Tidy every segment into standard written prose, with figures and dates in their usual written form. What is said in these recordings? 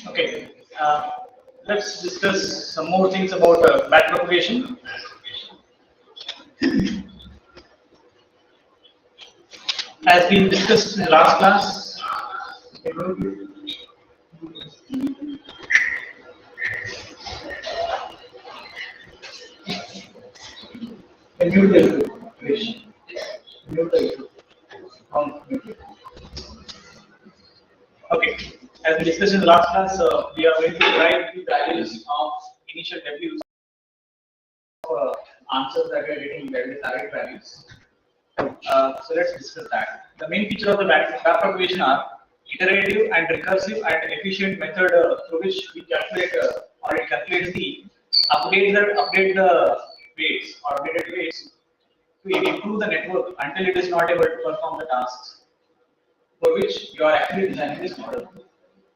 Okay, let's discuss some more things about backpropagation. As we discussed in the last class, okay, as we discussed in the last class, we are going to derive the values of initial W's of answers that we are getting, that is target values. So let's discuss that. The main feature of the backpropagation are iterative and recursive and efficient method through which we calculate or it calculates the update the weights or updated weights to improve the network until it is not able to perform the tasks for which you are actually designing this model.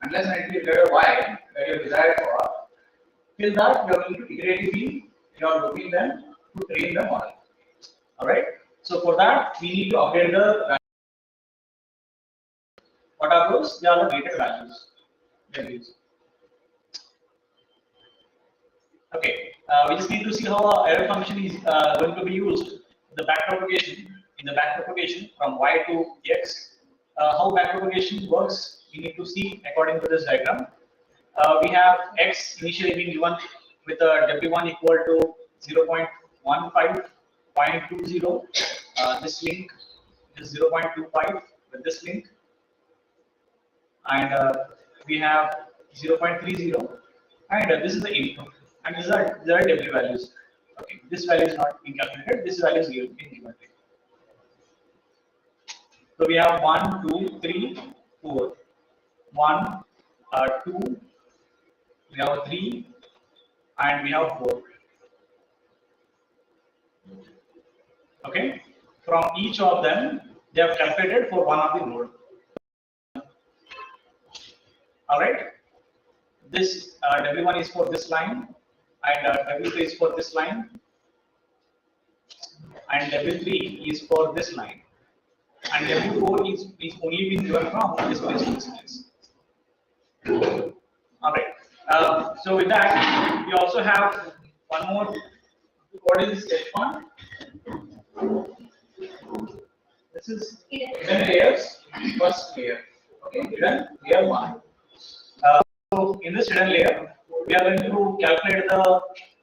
Unless and until you get a Y that you desire for, till that you are going to iteratively you are looking them to train the model. Alright. So for that we need to update the values. What are those? They are the weighted values. Okay, we just need to see how our error function is going to be used. The backpropagation from Y to X. How backpropagation works, we need to see according to this diagram. We have X initially being given with a W1 equal to 0.15, 0.20. This link is 0.25 with this link, and we have 0.30, and this is the input, and these are W values. Okay, this value is not being calculated. This value is being given. So we have 1, 2, 3, 4. 1, 2, we have 3, and we have 4. Okay, from each of them, they have calculated for one of the node. All right, this W1 is for this line, and W2 is for this line, and W3 is for this line, and W4 is only being given from this place. All right. So with that, we also have one more. What is this H1? This is hidden layers, first layer. Okay, hidden layer 1. So in this hidden layer, we are going to calculate the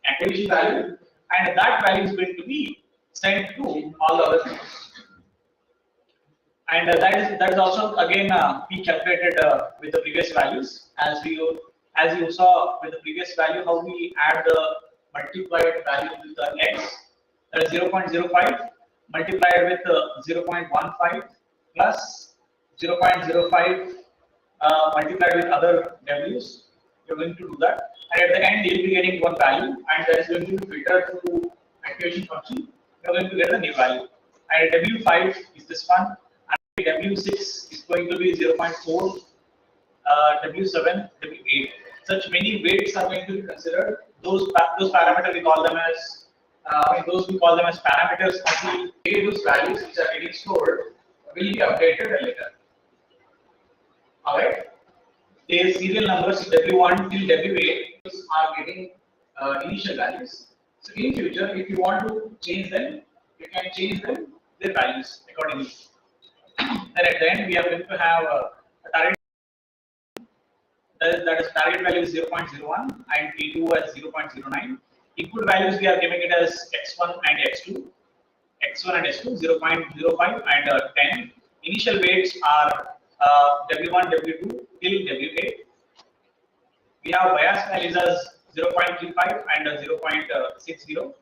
activation value, and that value is going to be sent to all the other things. And that is also again be calculated with the previous values, as you saw with the previous value how we add the multiplied value with the x, that is 0.05 multiplied with 0.15 plus 0.05 multiplied with other w's. You're going to do that, and at the end you'll be getting one value, and that is going to be filtered through activation function. You're going to get the new value, and W5 is this one, and W6 is going to be 0.4, W7, W8. Such many weights are going to be considered. Those parameters we call them as parameters of the variables values which are getting stored will be updated later. All right. The serial numbers W1 till W8 are getting initial values. So in future, if you want to change them, you can change them their values accordingly. Then at the end we are going to have a target that is target value is 0.01 and P2 as 0.09. Input values we are giving it as x1 and x2. X1 and x2 0.05 and 10. Initial weights are W1, W2 till W8. We have bias values as 0.35 and 0.60.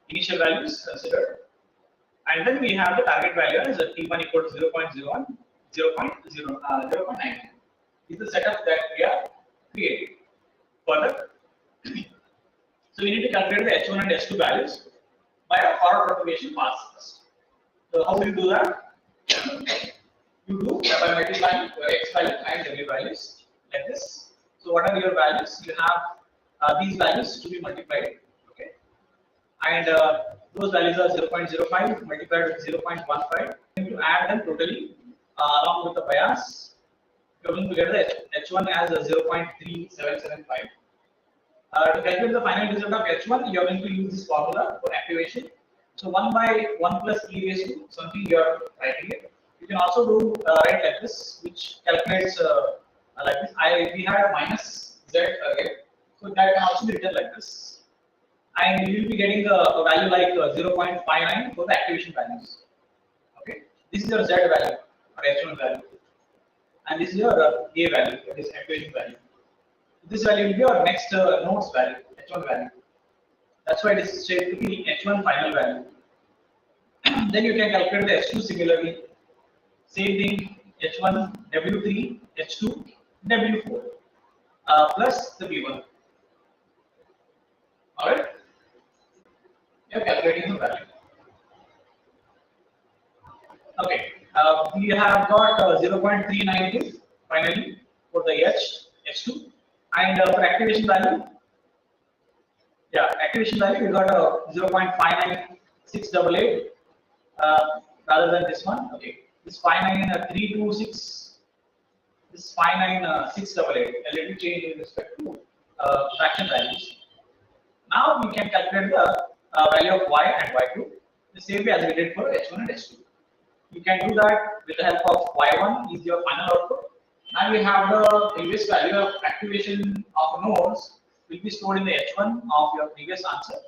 Initial values considered. And then we have the target value as T1 equal to 0.01, 0.09. This is the setup that we are creating. Further, so we need to calculate the H1 and H2 values by a forward propagation path first. So how do you do that? You do by multiplying your X value and W values like this. So what are your values? You have these values to be multiplied. Okay, and those values are 0.05 multiplied with 0.15. You need to add them totally along with the bias. You're going to get the H1 as a 0.3775. To calculate the final result of H1, you are going to use this formula for activation. So 1 by 1 plus e raised to something you are writing it. You can also do write like this, which calculates like this. We had a minus z here, so that can also be written like this. And you will be getting a value like 0.59 for the activation values. Okay, this is your z value or H1 value, and this is your a value, that is activation value. This value will be our next nodes value, H1 value. That's why this is said to be H1 final value. Then you can calculate the H2 similarly. Same thing, H1, W3, H2, W4 plus the V1. Alright? You are calculating the value. Okay, we have got 0.392 finally for the H2. And for activation value, activation value we got a 0.59688 rather than this one. Okay, this 59326, this 59688. A little change in respect to fraction values. Now we can calculate the value of y and y2 the same way as we did for h1 and h2. You can do that with the help of y1 is your final output. Now we have the previous value of activation of nodes will be stored in the H1 of your previous answer,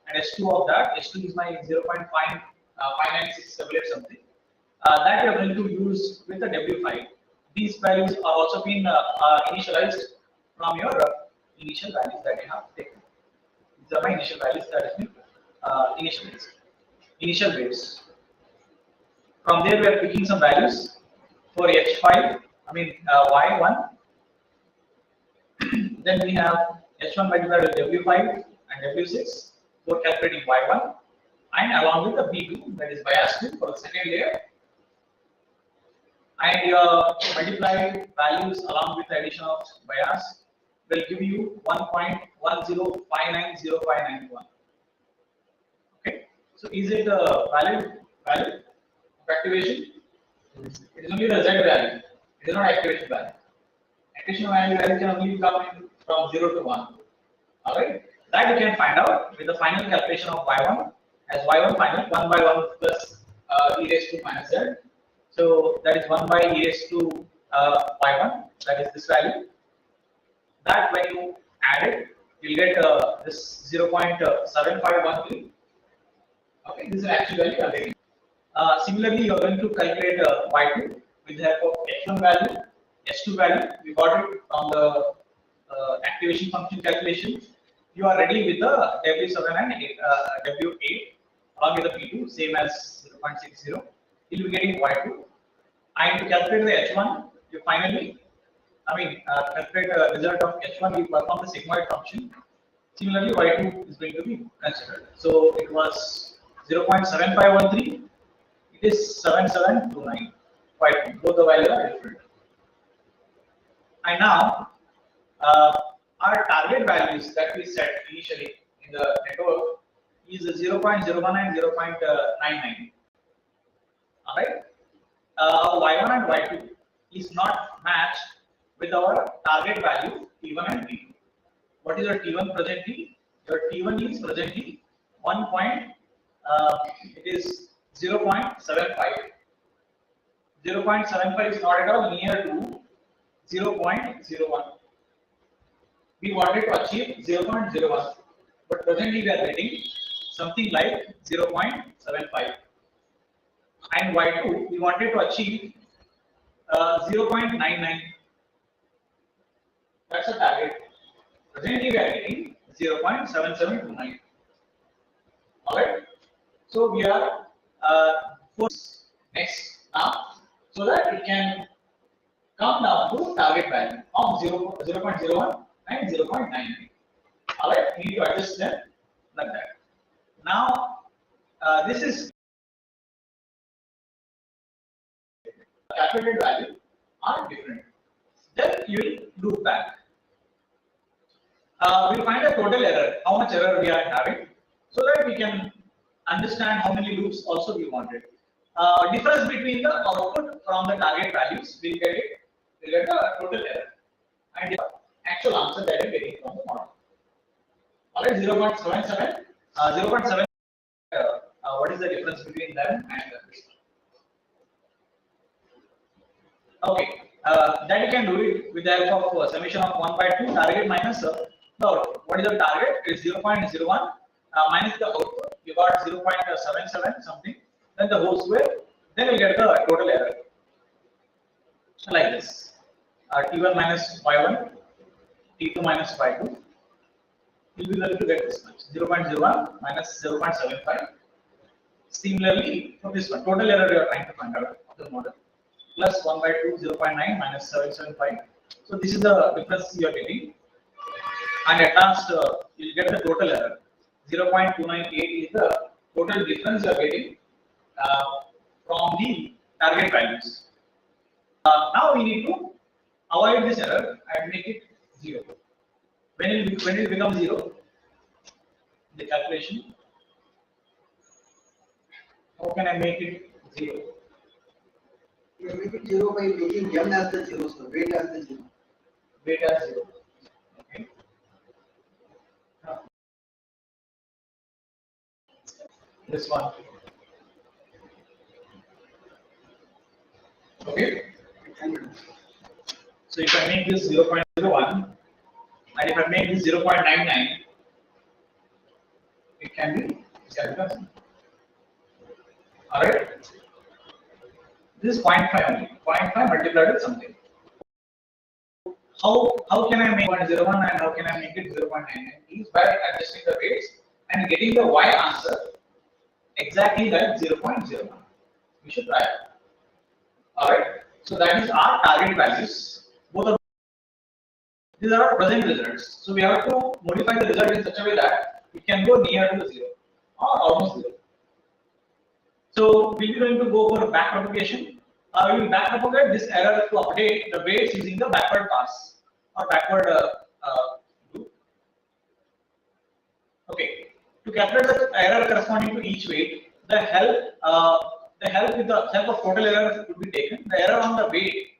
and H2 of that. H2 is my 0.59678 something. That you are going to use with the W5. These values are also been initialized from your initial values that you have taken. These are my initial values that has been initialized. Initial waves. From there we are picking some values for H5. Y1. Then we have H1 multiplied with W5 and W6 for calculating Y1, and along with the B2, that is bias 2 for the second layer. And your multiplied values along with the addition of bias will give you 1.10590591. Okay, so is it a valid value of activation? It is only the Z value. It is not activation value. Activation value can only come in from 0 to 1. Alright, that you can find out with the final calculation of y1 as y1 final 1 by 1 plus e raised to minus z. So that is 1 by e raised to y1, that is this value. That when you add it, you will get this 0.7513. Okay, this is the actual value you are getting. Similarly, you are going to calculate y2 with the help of h1 value, h2 value. We got it from the activation function calculation. You are ready with the W7 and W8 along with the P2, same as 0.60. You will be getting y2. And to calculate the h1, you finally, calculate the result of h1, you perform the sigmoid function. Similarly, y2 is going to be considered. So it was 0.7513. It is 7729. Both the values are different. And now our target values that we set initially in the network is 0.01 and 0.99. Alright, y1 and y2 is not matched with our target value t1 and t2. What is your t1 presently? Your t1 is presently 0.75. 0.75 is not at all near to 0.01. We wanted to achieve 0.01, but presently we are getting something like 0.75. And Y2 we wanted to achieve 0.99. That's the target. Presently we are getting 0.7729. Alright. So we are next now, so that it can come down to target value of 0.01 and 0.99. Alright, we need to adjust them like that. Now, this is calculated value are different. Then you will loop back. We'll find a total error, how much error we are having, so that we can understand how many loops also we wanted. Difference between the output from the target values, we'll get the total error and the actual answer that we're getting from the model. Alright, 0.77, 0.7. What is the difference between them and this one? Okay, that you can do it with the help of summation of 1 by 2 target minus the output. What is the target? It's 0.01 minus the output. You got 0.77 something. Then the whole square. Then you get the total error. Like this. T1 minus Y1, T2 minus Y2. You'll be able to get this much. 0.01 minus 0.75. Similarly, for this one, total error you are trying to find out of the model. Plus 1 by 2, 0.9 minus 775. So this is the difference you are getting. And at last, you'll get the total error. 0.298 is the total difference you are getting from the target values. Now we need to avoid this error and make it 0. When it becomes 0, the calculation, how can I make it 0? You make it 0 by making m as the 0, so weight as the 0. Weight as 0. Okay. This one. Okay. So if I make this 0.01 and if I make this 0.99, it can be calculated. Alright. This is 0.5 only. 0.5 multiplied with something. How can I make 0.01 and how can I make it 0.99? Is by adjusting the weights and getting the Y answer exactly like 0.01. We should try it. Alright. So that is our target values. Both of these are our present results. So we have to modify the result in such a way that it can go near to 0 or almost 0. So we'll be going to go for back propagation. We will back propagate this error to update the weights using the backward pass or backward loop. Okay. To calculate the error corresponding to each weight, the help with the help of total error would be taken. The error on the weight